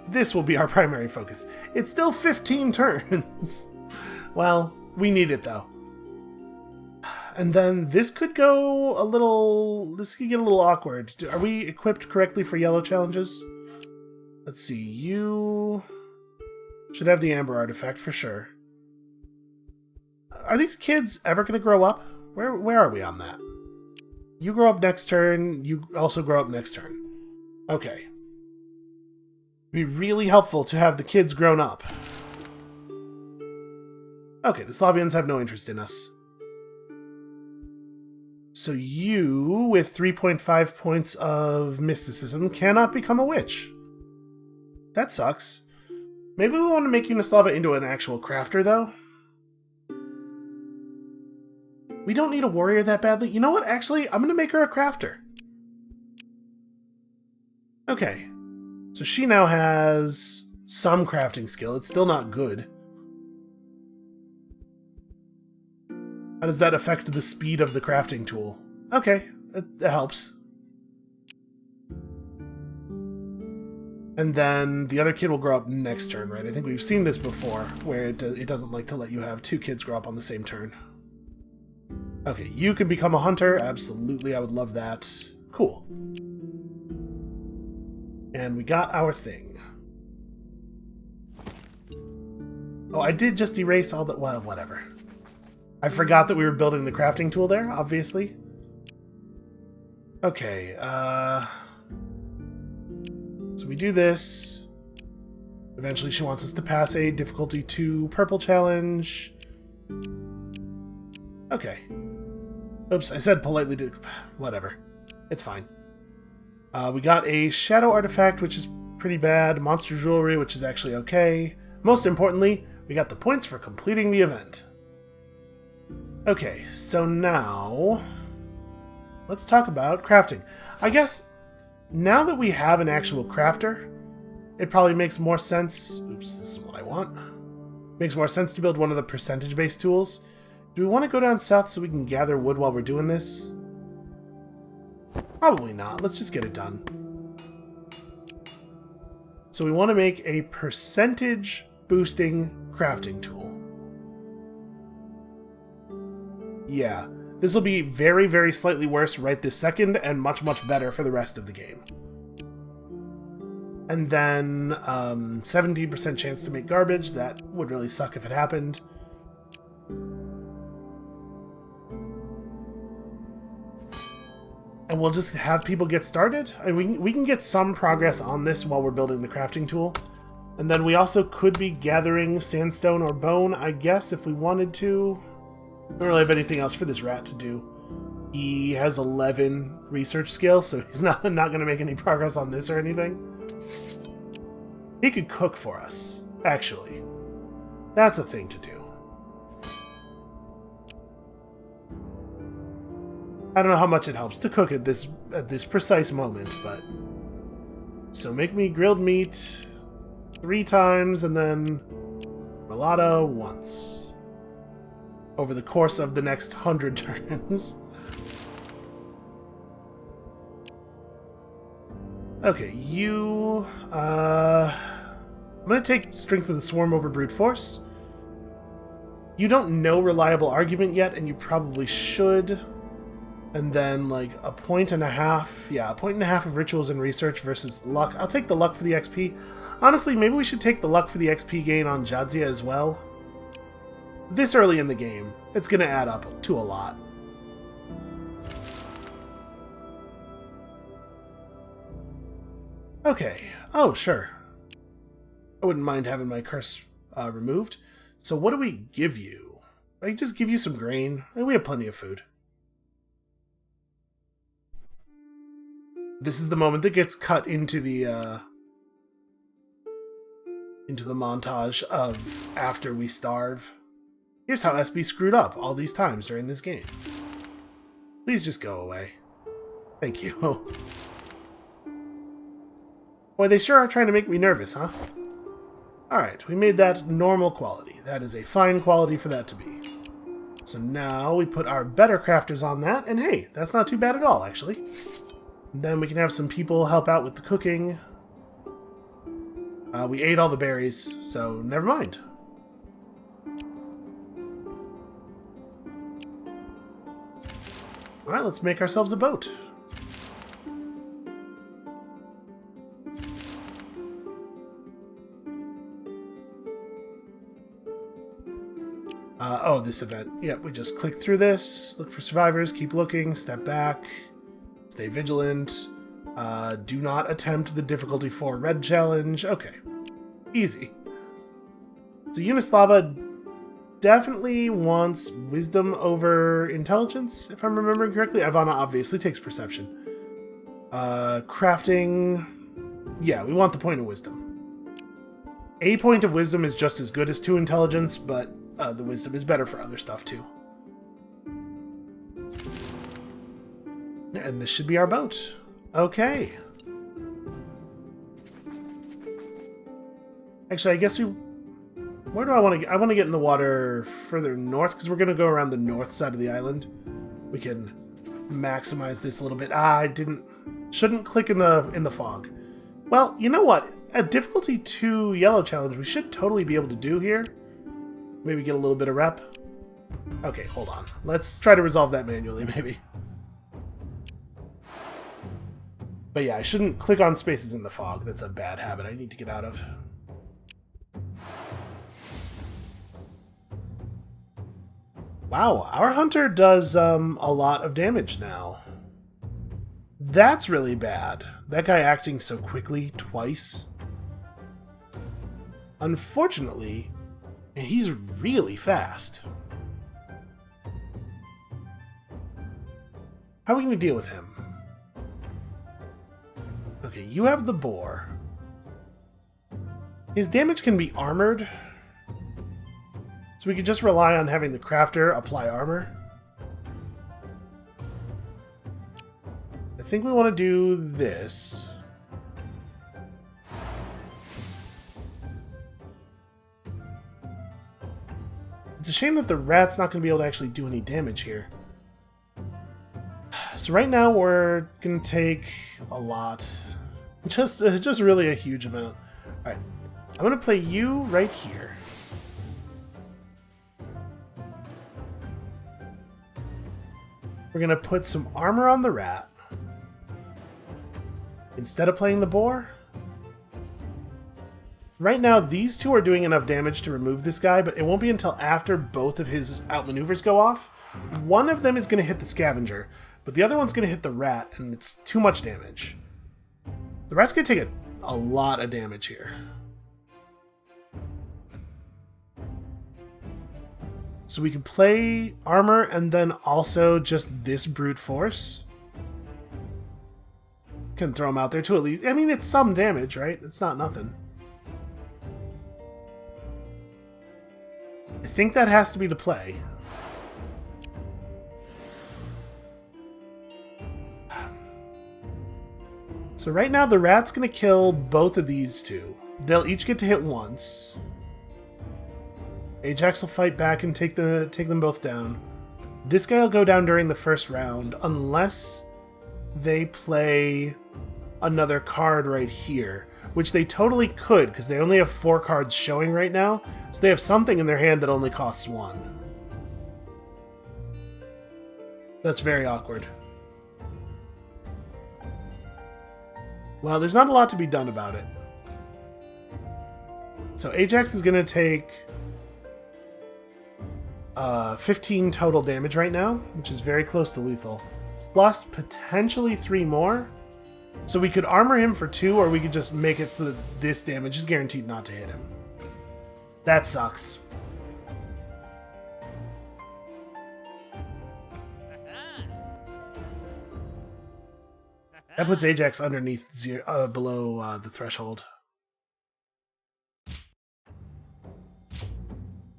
This will be our primary focus. It's still 15 turns. Well, we need it though. And then this could go a little... This could get a little awkward. Are we equipped correctly for yellow challenges? Let's see. You should have the amber artifact for sure. Are these kids ever going to grow up? Where are we on that? You grow up next turn. You also grow up next turn. Okay. It'd be really helpful to have the kids grown up. Okay, the Slavians have no interest in us. So you, with 3.5 points of mysticism, cannot become a witch. That sucks. Maybe we want to make Unislava into an actual crafter, though? We don't need a warrior that badly. You know what? Actually, I'm going to make her a crafter. Okay. So she now has some crafting skill. It's still not good. How does that affect the speed of the crafting tool? Okay, it helps. And then the other kid will grow up next turn, right? I think we've seen this before, where it doesn't like to let you have two kids grow up on the same turn. Okay, you can become a hunter. Absolutely, I would love that. Cool. And we got our thing. Oh, I did just erase all that. Well, whatever. I forgot that we were building the crafting tool there, obviously. Okay, so we do this. Eventually she wants us to pass a difficulty 2 purple challenge. Okay. Oops, I said politely to... Whatever. It's fine. We got a shadow artifact, which is pretty bad. Monster jewelry, which is actually okay. Most importantly, we got the points for completing the event. Okay, so now... let's talk about crafting. I guess, now that we have an actual crafter, it probably makes more sense... Oops, this is what I want. Makes more sense to build one of the percentage-based tools. Do we want to go down south so we can gather wood while we're doing this? Probably not. Let's just get it done. So we want to make a percentage-boosting crafting tool. Yeah, this will be very, very slightly worse right this second, and much, much better for the rest of the game. And then, 17% chance to make garbage. That would really suck if it happened. And we'll just have people get started. I mean, we can get some progress on this while we're building the crafting tool. And then we also could be gathering sandstone or bone, I guess, if we wanted to. I don't really have anything else for this rat to do. He has 11 research skill, so he's not going to make any progress on this or anything. He could cook for us, actually. That's a thing to do. I don't know how much it helps to cook at this precise moment, but... So make me grilled meat 3 times, and then mulatto once. Over the course of the next 100 turns. Okay, you... I'm gonna take Strength of the Swarm over Brute Force. You don't know Reliable Argument yet, and you probably should. And then, like, 1.5 points. Yeah, 1.5 points of Rituals and Research versus Luck. I'll take the Luck for the XP. Honestly, maybe we should take the Luck for the XP gain on Jadzia as well. This early in the game, it's going to add up to a lot. Okay. Oh, sure. I wouldn't mind having my curse removed. So what do we give you? I just give you some grain. We have plenty of food. This is the moment that gets cut into the montage of after we starve. Here's how SB screwed up all these times during this game. Please just go away. Thank you. Boy, they sure are trying to make me nervous, huh? Alright, we made that normal quality. That is a fine quality for that to be. So now we put our better crafters on that, and hey, that's not too bad at all, actually. And then we can have some people help out with the cooking. We ate all the berries, so never mind. Alright, let's make ourselves a boat. Oh, this event. Yep, we just click through this, look for survivors, keep looking, step back, stay vigilant, do not attempt the difficulty 4 red challenge. Okay. Easy. So Unislava definitely wants wisdom over intelligence, if I'm remembering correctly. Ivana obviously takes perception. Crafting... Yeah, we want the point of wisdom. A point of wisdom is just as good as 2 intelligence, but the wisdom is better for other stuff too. And this should be our boat. Okay. Actually, I guess we... Where do I want to get? I want to get in the water further north, because we're going to go around the north side of the island. We can maximize this a little bit. I shouldn't click in the fog. Well, you know what? A difficulty 2 yellow challenge we should totally be able to do here. Maybe get a little bit of rep. Okay, hold on. Let's try to resolve that manually, maybe. But yeah, I shouldn't click on spaces in the fog. That's a bad habit I need to get out of. Wow, our hunter does a lot of damage now. That's really bad. That guy acting so quickly twice. Unfortunately, he's really fast. How are we going to deal with him? Okay, you have the boar. His damage can be armored. So we could just rely on having the crafter apply armor. I think we want to do this. It's a shame that the rat's not going to be able to actually do any damage here. So right now we're going to take a lot. Just really a huge amount. Alright, I'm going to play you right here. We're going to put some armor on the rat. Instead of playing the boar. Right now, these two are doing enough damage to remove this guy, but it won't be until after both of his outmaneuvers go off. One of them is going to hit the scavenger, but the other one's going to hit the rat, and it's too much damage. The rat's going to take a lot of damage here. So we can play armor and then also just this brute force. Can throw him out there too at least. I mean, it's some damage, right? It's not nothing. I think that has to be the play. So right now the rat's going to kill both of these two. They'll each get to hit once. Ajax will fight back and take them both down. This guy will go down during the first round, unless they play another card right here, which they totally could, because they only have 4 cards showing right now, so they have something in their hand that only costs 1. That's very awkward. Well, there's not a lot to be done about it. So Ajax is going to take 15 total damage right now, which is very close to lethal. Plus potentially 3 more. So we could armor him for 2, or we could just make it so that this damage is guaranteed not to hit him. That sucks. That puts Ajax underneath below the threshold.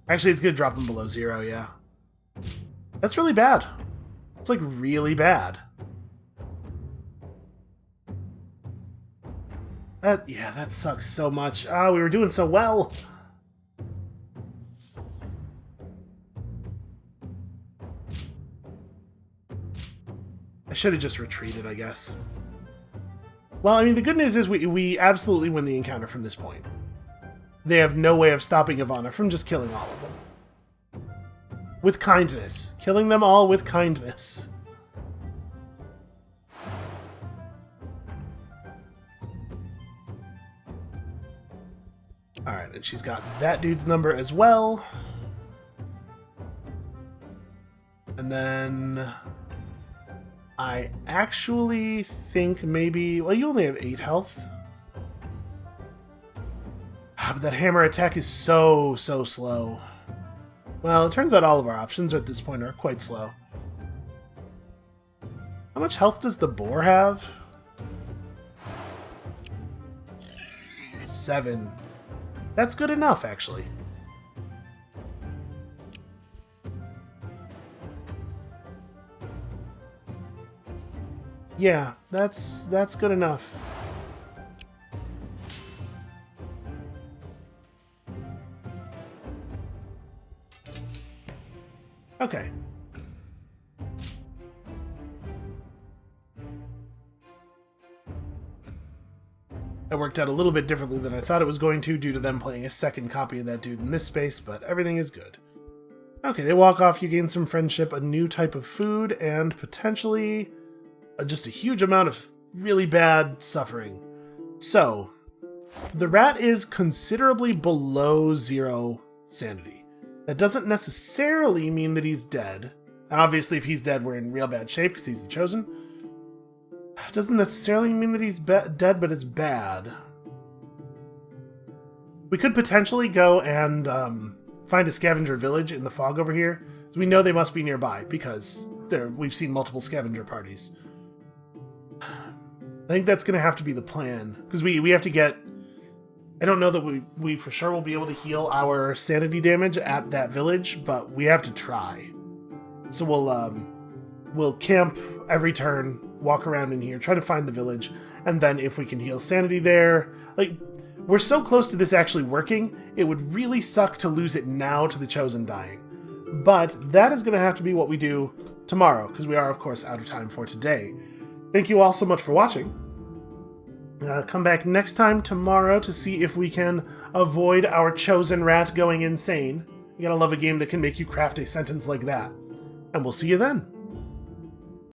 Actually, it's going to drop him below 0, yeah. That's really bad. It's like really bad. Yeah, that sucks so much. Ah, we were doing so well. I should have just retreated, I guess. Well, I mean, the good news is we absolutely win the encounter from this point. They have no way of stopping Ivana from just killing all of them. With kindness. Killing them all with kindness. Alright, and she's got that dude's number as well. And then I actually think maybe... Well, you only have 8 health. But that hammer attack is so slow. Well, it turns out all of our options at this point are quite slow. How much health does the boar have? 7. That's good enough, actually. Yeah, that's good enough. Okay. It worked out a little bit differently than I thought it was going to due to them playing a second copy of that dude in this space, but everything is good. Okay, they walk off, you gain some friendship, a new type of food, and potentially just a huge amount of really bad suffering. So, the rat is considerably below 0 sanity. That doesn't necessarily mean that he's dead. Obviously, if he's dead, we're in real bad shape because he's the Chosen. It doesn't necessarily mean that he's dead, but it's bad. We could potentially go and find a scavenger village in the fog over here. So we know they must be nearby because we've seen multiple scavenger parties. I think that's going to have to be the plan. Because we have to get... I don't know that we for sure will be able to heal our sanity damage at that village, but we have to try. So we'll camp every turn, walk around in here, try to find the village, and then if we can heal sanity there... Like, we're so close to this actually working, it would really suck to lose it now to the Chosen dying. But that is going to have to be what we do tomorrow, because we are, of course, out of time for today. Thank you all so much for watching. Come back next time tomorrow to see if we can avoid our Chosen rat going insane. You gotta love a game that can make you craft a sentence like that. And we'll see you then.